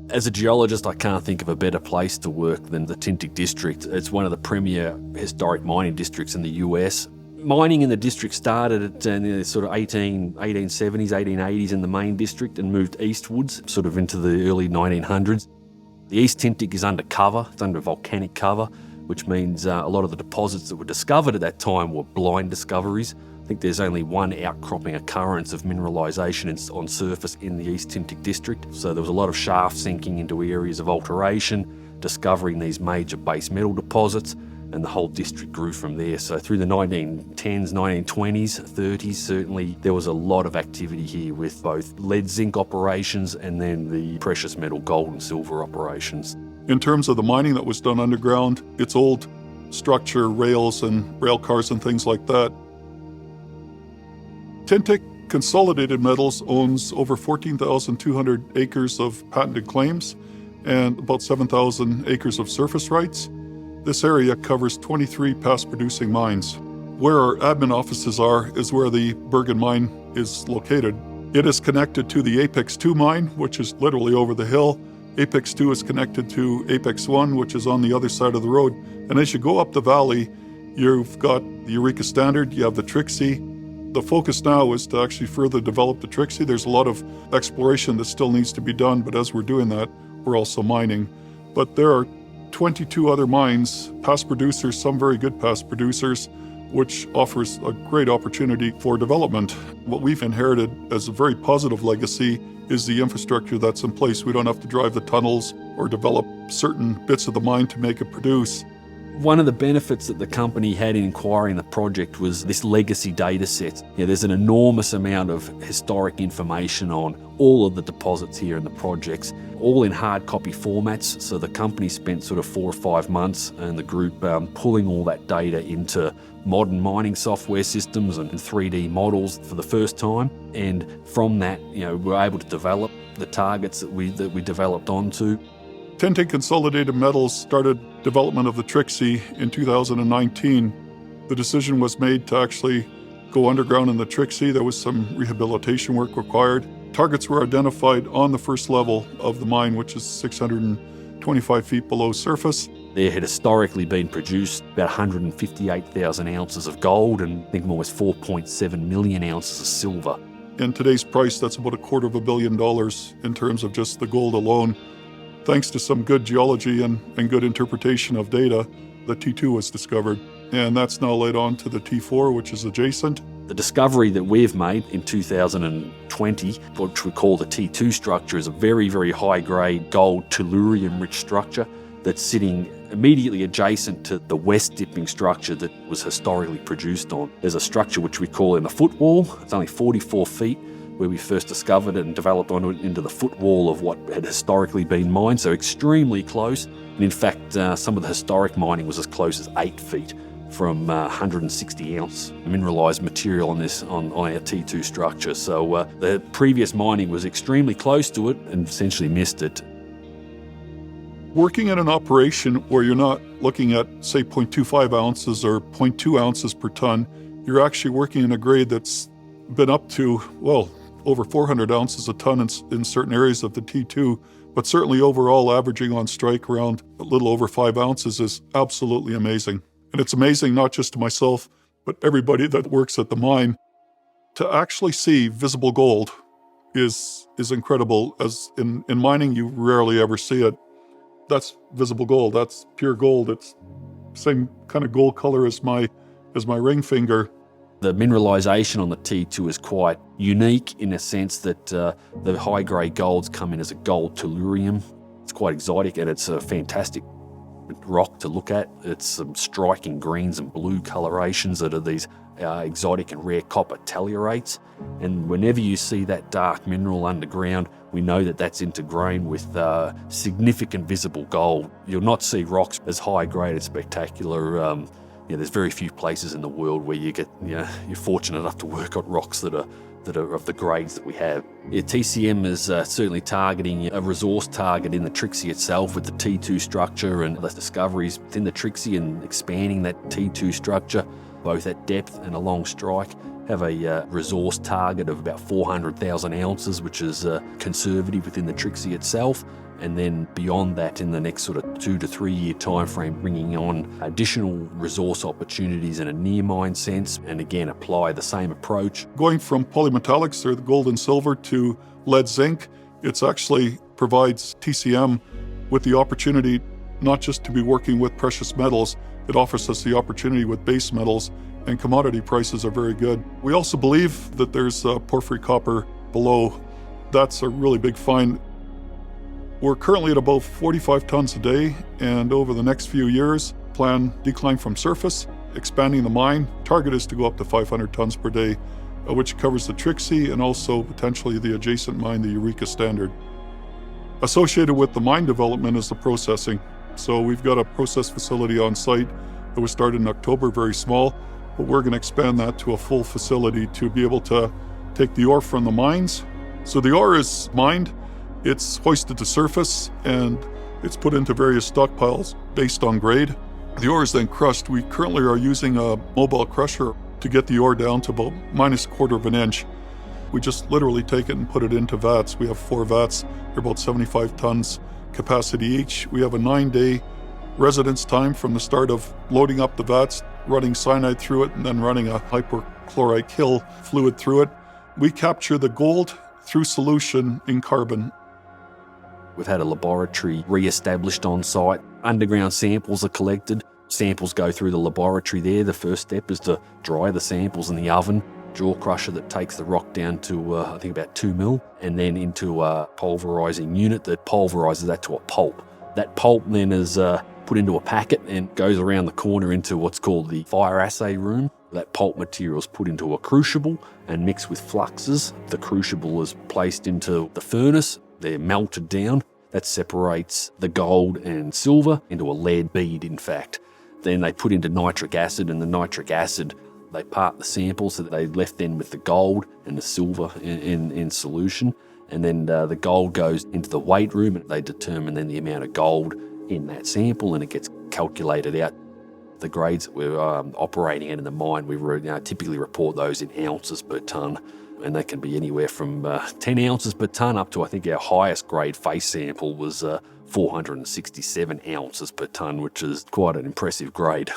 As a geologist, I can't think of a better place to work than the Tintic district. It's one of the premier historic mining districts in the US. Mining in the district started at the sort of 1870s, 1880s in the main district and moved eastwards, sort of into the early 1900s. The East Tintic is under cover, it's under volcanic cover, which means a lot of the deposits that were discovered at that time were blind discoveries. I think there's only one outcropping occurrence of mineralisation on surface in the East Tintic district. So there was a lot of shaft sinking into areas of alteration, discovering these major base metal deposits, and the whole district grew from there. So through the 1910s, 1920s, 30s, certainly there was a lot of activity here with both lead zinc operations and then the precious metal gold and silver operations. In terms of the mining that was done underground, it's old structure, rails and rail cars and things like that. Tintic Consolidated Metals owns over 14,200 acres of patented claims and about 7,000 acres of surface rights. This area covers 23 past-producing mines. Where our admin offices are is where the Bergen mine is located. It is connected to the Apex 2 mine, which is literally over the hill. Apex 2 is connected to Apex 1, which is on the other side of the road. And as you go up the valley, you've got the Eureka Standard, you have the Trixie. The focus now is to actually further develop the Trixie. There's a lot of exploration that still needs to be done, but as we're doing that, we're also mining. But there are 22 other mines, past producers, some very good past producers, which offers a great opportunity for development. What we've inherited as a very positive legacy is the infrastructure that's in place. We don't have to drive the tunnels or develop certain bits of the mine to make it produce. One of the benefits that the company had in acquiring the project was this legacy data set. There's an enormous amount of historic information on all of the deposits here in the projects, all in hard copy formats. So the company spent sort of 4 or 5 months and the group pulling all that data into modern mining software systems and 3D models for the first time. And from that, we're able to develop the targets that we developed onto. Tintic Consolidated Metals started development of the Trixie in 2019. The decision was made to actually go underground in the Trixie. There was some rehabilitation work required. Targets were identified on the first level of the mine, which is 625 feet below surface. There had historically been produced about 158,000 ounces of gold and I think almost 4.7 million ounces of silver. In today's price, that's about $250 million in terms of just the gold alone. Thanks to some good geology and good interpretation of data, the T2 was discovered, and that's now led on to the T4, which is adjacent. The discovery that we've made in 2020, which we call the T2 structure, is a very, very high-grade gold tellurium-rich structure that's sitting immediately adjacent to the west-dipping structure that was historically produced on. There's a structure which we call in the footwall. It's only 44 feet, where we first discovered it and developed onto it into the footwall of what had historically been mined, so extremely close. And in fact, some of the historic mining was as close as 8 feet from 160 ounce mineralised material on our T2 structure. So the previous mining was extremely close to it and essentially missed it. Working in an operation where you're not looking at, say, 0.25 ounces or 0.2 ounces per ton, you're actually working in a grade that's been up to, over 400 ounces a ton in certain areas of the T2, but certainly overall averaging on strike around a little over 5 ounces is absolutely amazing. And it's amazing not just to myself, but everybody that works at the mine. To actually see visible gold is incredible, as in mining you rarely ever see it. That's visible gold, that's pure gold. It's the same kind of gold color as my ring finger. The mineralisation on the T2 is quite unique in a sense that the high-grade golds come in as a gold tellurium. It's quite exotic and it's a fantastic rock to look at. It's some striking greens and blue colorations that are these exotic and rare copper telluriates. And whenever you see that dark mineral underground, we know that that's intergrown with significant visible gold. You'll not see rocks as high-grade and spectacular. There's very few places in the world where you're fortunate enough to work on rocks that are of the grades that we have. TCM is certainly targeting a resource target in the Trixie itself with the T2 structure and the discoveries within the Trixie and expanding that T2 structure, both at depth and along strike. Have a resource target of about 400,000 ounces, which is conservative within the Trixie itself. And then beyond that, in the next sort of 2 to 3 year time frame, bringing on additional resource opportunities in a near mine sense, and again apply the same approach. Going from polymetallics, or the gold and silver, to lead zinc, it actually provides TCM with the opportunity not just to be working with precious metals, it offers us the opportunity with base metals, and commodity prices are very good. We also believe that there's porphyry copper below. That's a really big find. We're currently at about 45 tons a day, and over the next few years, plan decline from surface, expanding the mine. Target is to go up to 500 tons per day, which covers the Trixie and also potentially the adjacent mine, the Eureka Standard. Associated with the mine development is the processing. So we've got a process facility on site that was started in October, very small, but we're going to expand that to a full facility to be able to take the ore from the mines. So the ore is mined, it's hoisted to surface, and it's put into various stockpiles based on grade. The ore is then crushed. We currently are using a mobile crusher to get the ore down to about minus a quarter of an inch. We just literally take it and put it into vats. We have 4 vats. They're about 75 tons capacity each. We have a 9-day residence time from the start of loading up the vats, running cyanide through it, and then running a hypochlorite kill fluid through it. We capture the gold through solution in carbon. We've had a laboratory re-established on site. Underground samples are collected. Samples go through the laboratory there. The first step is to dry the samples in the oven. Jaw crusher that takes the rock down to, I think, about 2 mil, and then into a pulverizing unit that pulverizes that to a pulp. That pulp then is put into a packet and goes around the corner into what's called the fire assay room. That pulp material is put into a crucible and mixed with fluxes. The crucible is placed into the furnace. They're melted down. That separates the gold and silver into a lead bead, in fact. Then they put into nitric acid, and the nitric acid, they part the samples so that they left then with the gold and the silver in solution. And then the gold goes into the weight room, and they determine then the amount of gold in that sample, and it gets calculated out. The grades that we're operating in the mine, we typically report those in ounces per tonne, and they can be anywhere from 10 ounces per tonne up to, I think our highest grade face sample was 467 ounces per tonne, which is quite an impressive grade.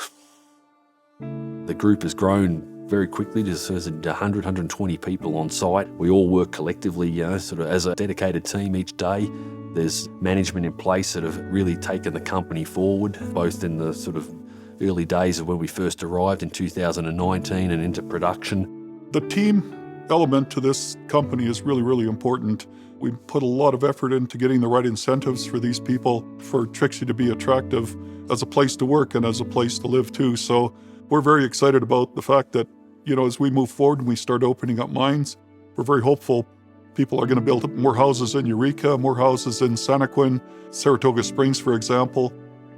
The group has grown very quickly. There's 100, 120 people on site. We all work collectively, sort of as a dedicated team each day. There's management in place that have really taken the company forward, both in the sort of early days of when we first arrived in 2019 and into production. The team element to this company is really, really important. We put a lot of effort into getting the right incentives for these people, for Trixie to be attractive as a place to work and as a place to live too. So we're very excited about the fact that, as we move forward and we start opening up mines, we're very hopeful people are going to build up more houses in Eureka, more houses in Santaquin, Saratoga Springs, for example.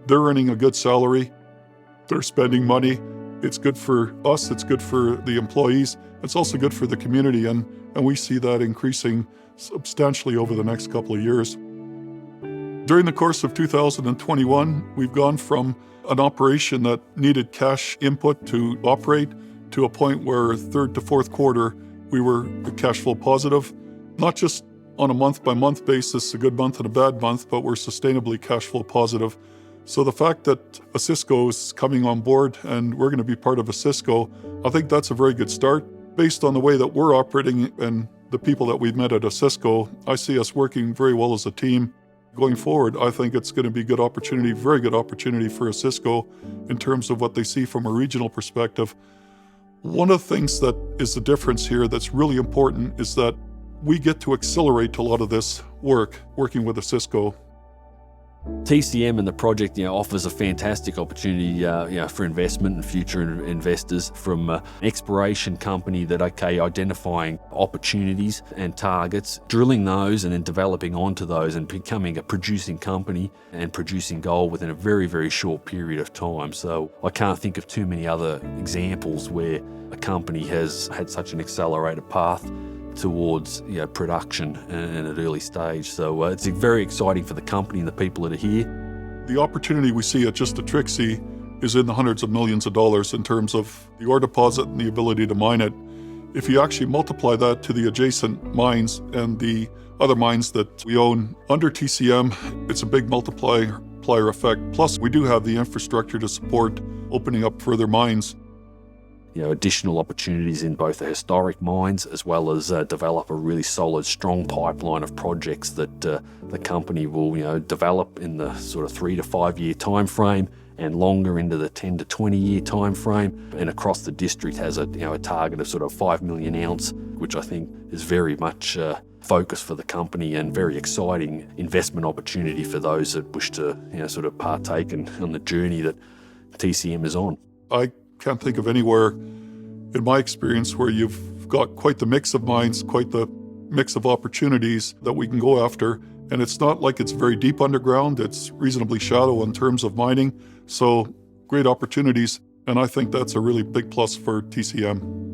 They're earning a good salary. They're spending money. It's good for us. It's good for the employees. It's also good for the community. And we see that increasing substantially over the next couple of years. During the course of 2021, we've gone from an operation that needed cash input to operate to a point where third to fourth quarter, we were cash flow positive, not just on a month-by-month basis, a good month and a bad month, but we're sustainably cash flow positive. So the fact that Osisko is coming on board and we're going to be part of Osisko, I think that's a very good start. Based on the way that we're operating and the people that we've met at Osisko, I see us working very well as a team. Going forward, I think it's going to be a good opportunity, very good opportunity for Osisko in terms of what they see from a regional perspective. One of the things that is the difference here that's really important is that we get to accelerate a lot of this work, working with Osisko. TCM and the project offers a fantastic opportunity for investment and future investors, from an exploration company that, identifying opportunities and targets, drilling those and then developing onto those and becoming a producing company and producing gold within a very, very short period of time. So I can't think of too many other examples where a company has had such an accelerated path towards production and at early stage. So it's very exciting for the company and the people that are here. The opportunity we see at just the Trixie is in the hundreds of millions of dollars in terms of the ore deposit and the ability to mine it. If you actually multiply that to the adjacent mines and the other mines that we own under TCM, it's a big multiplier effect. Plus, we do have the infrastructure to support opening up further mines. Additional opportunities in both the historic mines as well as develop a really solid, strong pipeline of projects that the company will, develop in the sort of 3 to 5 year time frame and longer into the 10 to 20 year time frame. And across the district has a target of sort of 5 million ounce, which I think is very much focus for the company and very exciting investment opportunity for those that wish to sort of partake on the journey that TCM is on. I can't think of anywhere in my experience where you've got quite the mix of mines, quite the mix of opportunities that we can go after. And it's not like it's very deep underground, it's reasonably shallow in terms of mining. So great opportunities, and I think that's a really big plus for TCM.